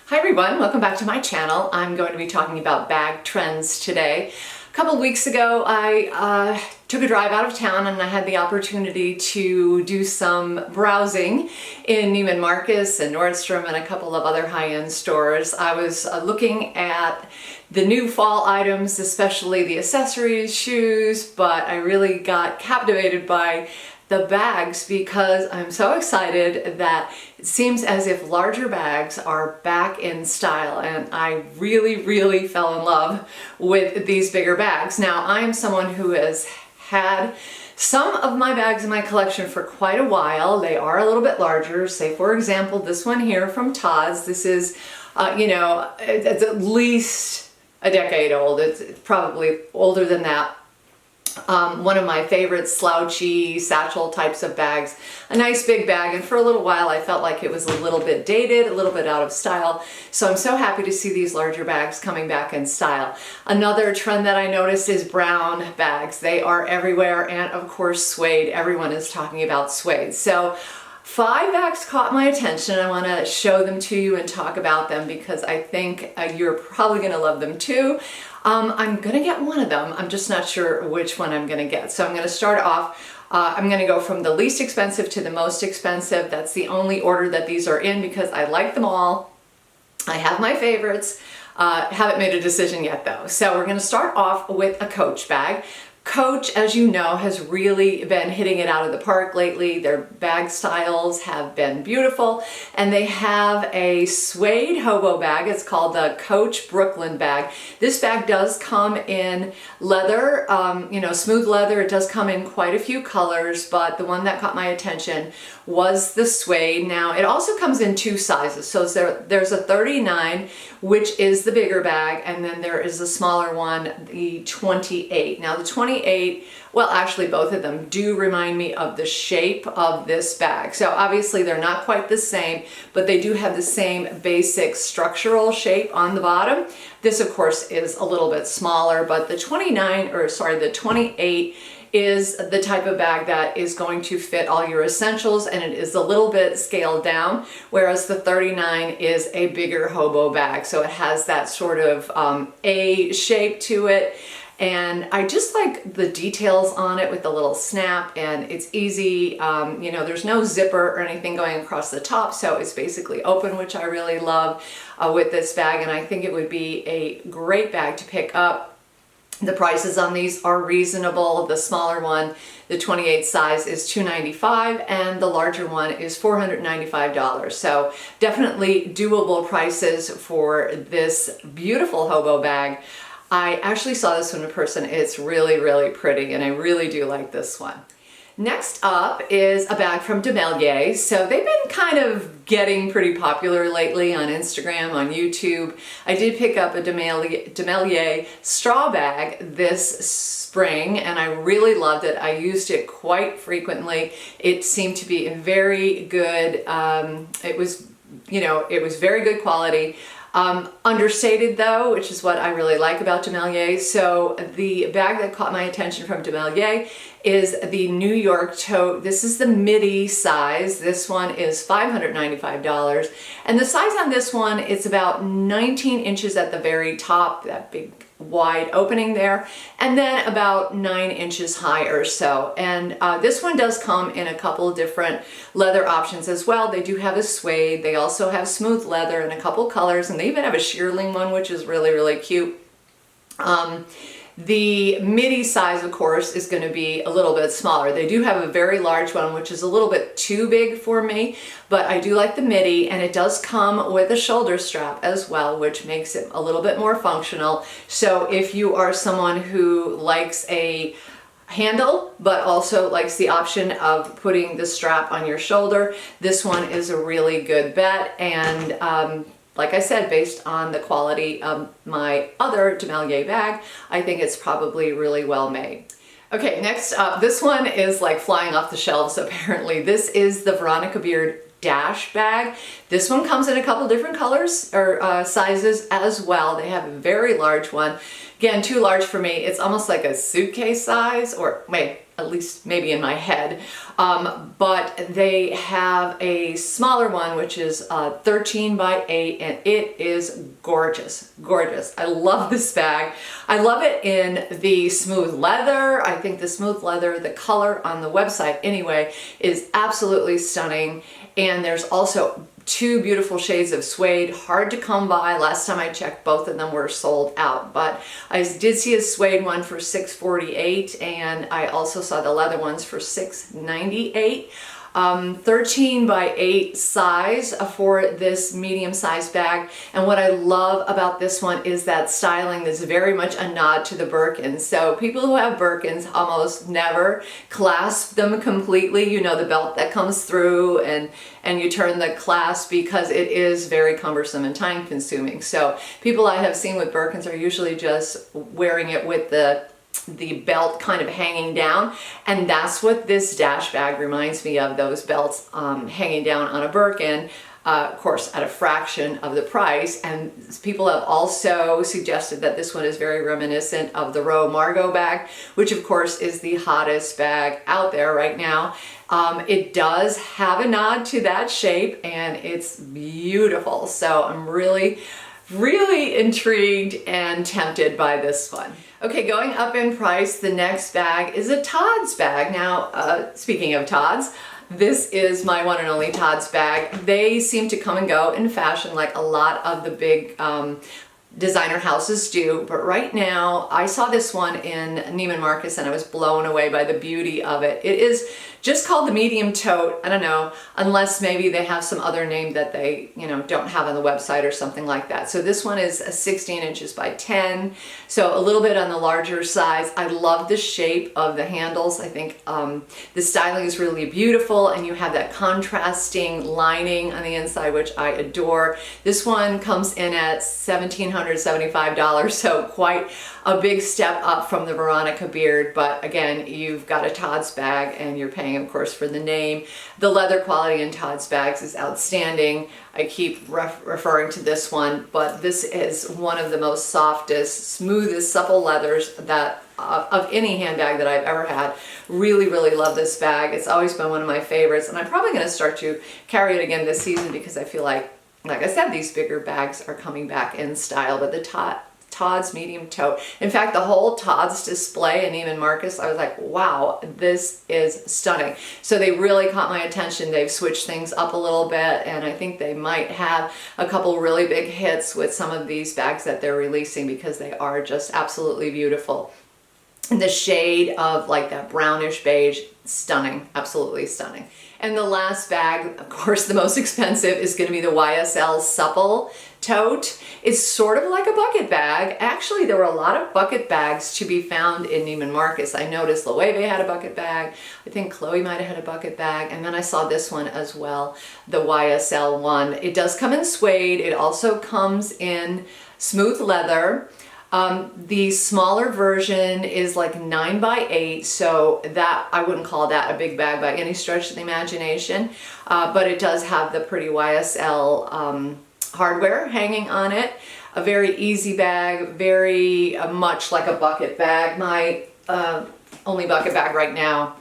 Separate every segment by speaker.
Speaker 1: Hi everyone, welcome back to my channel. I'm going to be talking about bag trends today. A couple of weeks ago I took a drive out of town and I had the opportunity to do some browsing in Neiman Marcus and Nordstrom and a couple of other high-end stores. I was looking at the new fall items, especially the accessories, shoes, but I really got captivated by the bags because I'm so excited that it seems as if larger bags are back in style, and I really fell in love with these bigger bags. Now, I am someone who has had some of my bags in my collection for quite a while. They are a little bit larger. Say, for example, this one here from Todd's. This is, it's at least a decade old. It's probably older than that. One of my favorite slouchy satchel types of bags, a nice big bag, and for a little while I felt like it was a little bit dated, a little bit out of style. So I'm so happy to see these larger bags coming back in style. Another trend that I noticed is brown bags. They are everywhere, and of course Suede. Everyone is talking about Suede. So 5 bags caught my attention. I want to show them to you and talk about them because I think you're probably going to love them too. I'm going to get one of them. I'm just not sure which one I'm going to get. So I'm going to start off. I'm going to go from the least expensive to the most expensive. That's the only order that these are in because I like them all. I have my favorites. Haven't made a decision yet though. So we're going to start off with a Coach bag. Coach, as you know, has really been hitting it out of the park lately. Their bag styles have been beautiful, and they have a suede hobo bag. It's called the Coach Brooklyn bag. This bag does come in leather, smooth leather. It does come in quite a few colors, but the one that caught my attention was the suede. Now, it also comes in 2 sizes. So there's a 39, which is the bigger bag, and then there is a smaller one, the 28. Now, the 28, well, actually both of them do remind me of the shape of this bag. So obviously they're not quite the same, but they do have the same basic structural shape on the bottom. This, of course, is a little bit smaller, but the 28 is the type of bag that is going to fit all your essentials, and it is a little bit scaled down, whereas the 39 is a bigger hobo bag. So it has that sort of A shape to it. And I just like the details on it with the little snap, and it's easy. There's no zipper or anything going across the top, so it's basically open, which I really love with this bag, and I think it would be a great bag to pick up. The prices on these are reasonable. The smaller one, the 28 size, is $295, and the larger one is $495. So definitely doable prices for this beautiful hobo bag. I actually saw this one in person. It's really pretty, and I really do like this one. Next up is a bag from DeMellier. So they've been kind of getting pretty popular lately on Instagram, on YouTube. I did pick up a DeMellier straw bag this spring, and I really loved it. I used it quite frequently. It seemed to be very good. It was very good quality. Understated though, which is what I really like about DeMellier. So the bag that caught my attention from DeMellier is the New York tote. This is the midi size. This one is $595. And the size on this one, it's about 19 inches at the very top, that big wide opening there, and then about 9 inches high or so. And this one does come in a couple different leather options as well. They do have a suede. They also have smooth leather in a couple colors, and they even have a shearling one, which is really cute. The midi size, of course, is going to be a little bit smaller. They do have a very large one, which is a little bit too big for me, but I do like the midi, and it does come with a shoulder strap as well, which makes it a little bit more functional. So if you are someone who likes a handle but also likes the option of putting the strap on your shoulder, this one is a really good bet. And like I said, based on the quality of my other DeMellier bag, I think it's probably really well made. Okay, next up, this one is like flying off the shelves apparently. This is the Veronica Beard Dash bag. This one comes in a couple different colors or sizes as well. They have a very large one. Again, too large for me. It's almost like a suitcase size, or wait, at least maybe in my head. But they have a smaller one, which is 13 by 8, and it is gorgeous, gorgeous. I love this bag. I love it in the smooth leather. I think the smooth leather, the color on the website anyway, is absolutely stunning. And there's also two beautiful shades of suede, hard to come by. Last time I checked, both of them were sold out, but I did see a suede one for $648, and I also saw the leather ones for $698. 13 by 8 size for this medium sized bag. And what I love about this one is that styling is very much a nod to the Birkins. So people who have Birkins almost never clasp them completely. You know, the belt that comes through and you turn the clasp, because it is very cumbersome and time consuming. So people I have seen with Birkins are usually just wearing it with the belt kind of hanging down, and that's what this Dash bag reminds me of, those belts hanging down on a Birkin, of course at a fraction of the price. And people have also suggested that this one is very reminiscent of the Roe Margot bag, which of course is the hottest bag out there right now. It does have a nod to that shape, and it's beautiful. So I'm really intrigued and tempted by this one. Okay, going up in price, the next bag is a Tod's bag. Now, speaking of Tod's, this is my one and only Tod's bag. They seem to come and go in fashion like a lot of the big designer houses do, but right now I saw this one in Neiman Marcus and I was blown away by the beauty of it. It is just called the medium tote. I don't know, unless maybe they have some other name that they, don't have on the website or something like that. So this one is 16 inches by 10, so a little bit on the larger size. I love the shape of the handles. I think the styling is really beautiful, and you have that contrasting lining on the inside, which I adore. This one comes in at $1,775, so quite a big step up from the Veronica beard. But again, you've got a Tod's bag and you're paying, of course, for the name. The leather quality in Tod's bags is outstanding. I keep referring to this one, but this is one of the most softest, smoothest, supple leathers that of any handbag that I've ever had. Really love this bag. It's always been one of my favorites, and I'm probably going to start to carry it again this season, because I feel like I said, these bigger bags are coming back in style. But the Tod's medium tote, in fact, the whole Tod's display in Neiman Marcus, I was like, wow, this is stunning. So they really caught my attention. They've switched things up a little bit, and I think they might have a couple really big hits with some of these bags that they're releasing, because they are just absolutely beautiful. And the shade of like that brownish beige, stunning, absolutely stunning. And the last bag, of course, the most expensive, is going to be the YSL Supple tote. It's sort of like a bucket bag. Actually, there were a lot of bucket bags to be found in Neiman Marcus. I noticed Loewe had a bucket bag. I think Chloe might have had a bucket bag. And then I saw this one as well, the YSL one. It does come in suede. It also comes in smooth leather. The smaller version is like 9 by 8, so that I wouldn't call that a big bag by any stretch of the imagination, but it does have the pretty YSL hardware hanging on it. A very easy bag, very much like a bucket bag. My only bucket bag right now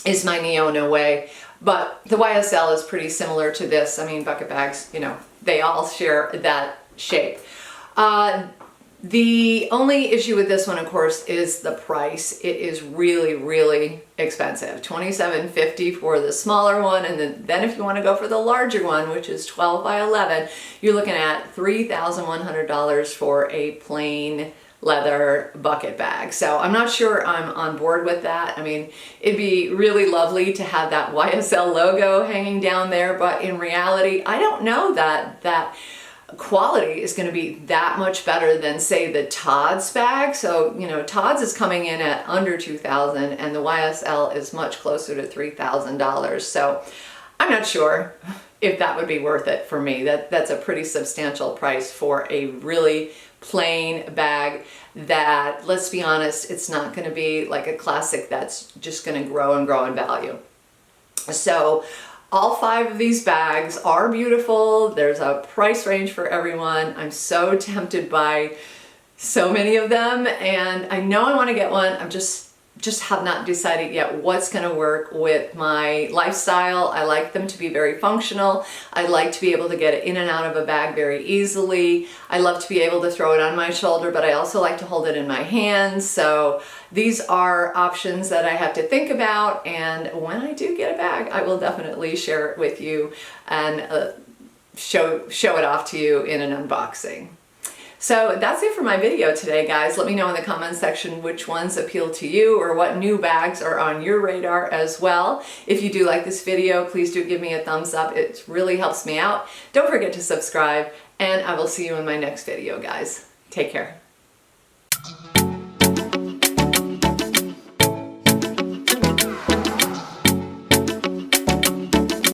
Speaker 1: is my Neo No Way, but the YSL is pretty similar to this. I mean, bucket bags, they all share that shape. The only issue with this one, of course, is the price. It is really expensive. $27.50 for the smaller one, and then if you want to go for the larger one, which is 12 by 11, you're looking at $3,100 for a plain leather bucket bag. So I'm not sure I'm on board with that. I mean, it'd be really lovely to have that YSL logo hanging down there, but in reality, I don't know that quality is going to be that much better than, say, the Tod's bag. So, Tod's is coming in at under $2,000, and the YSL is much closer to $3,000. So I'm not sure if that would be worth it for me. That's a pretty substantial price for a really plain bag that, let's be honest, it's not going to be like a classic that's just going to grow and grow in value. So all 5 of these bags are beautiful. There's a price range for everyone. I'm so tempted by so many of them, and I know I want to get one. I'm just just have not decided yet what's going to work with my lifestyle. I like them to be very functional. I like to be able to get it in and out of a bag very easily. I love to be able to throw it on my shoulder, but I also like to hold it in my hands. So these are options that I have to think about, and when I do get a bag, I will definitely share it with you and show it off to you in an unboxing. So that's it for my video today, guys. Let me know in the comments section which ones appeal to you or what new bags are on your radar as well. If you do like this video, please do give me a thumbs up. It really helps me out. Don't forget to subscribe, and I will see you in my next video, guys. Take care.